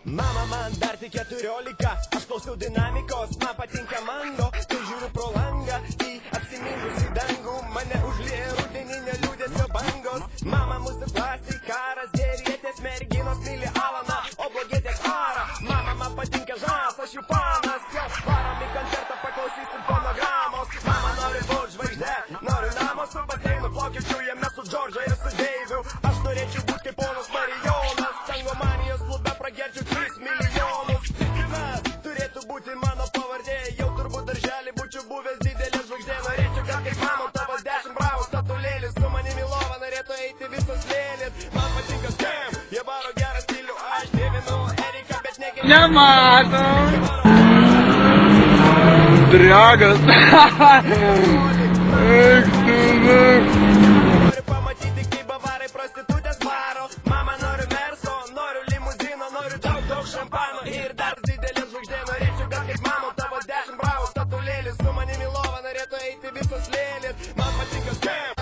Mama, man dar tik 14, aš klausiau dinamikos, man patinka mango, kai žiūriu pro langą į apsiminusį dangų, mane užlieja rudeninio liūdesio bangos. Mama, mūsų klasėj karas, gerietės merginos myli Alaną, o blogietės Farą. Mama, man patinka žas, aš jų fanas, jau varom į koncertą, paklausysim fonogramos. Mama, nori būt žvaigždė, noriu namo su baseinu, plaukiančiu jame su Džordža ir su Deiviu. Aš norėčiau būt kaip ponas Marijonas, tangomanijos klube pragerčiau 3 milijonus. Citrinas turėtų būti mano pavardė, jau turbūt darželį būčiau buvęs didelė žvaigždė. Norėčiau gal kaip mano tavas 10 bravų statulėlis, su manimi į lovą norėtų eiti visos lėlės. Man patinka Skem, jie varo gerą stilių, aš dievinu Eriką, bet negeriu. Nemato. Dragas. Noriu pamatyti, kaip bavarai prostitutės varo. Mama, noriu Merso, noriu limuzino, noriu daug šampano ir dar didelė žvaigždė. Norėčiau gal kaip mano tavo 10 bravų statulėlis, su manimi į lovą norėtų eiti visos lėlės. Man patinka Skem,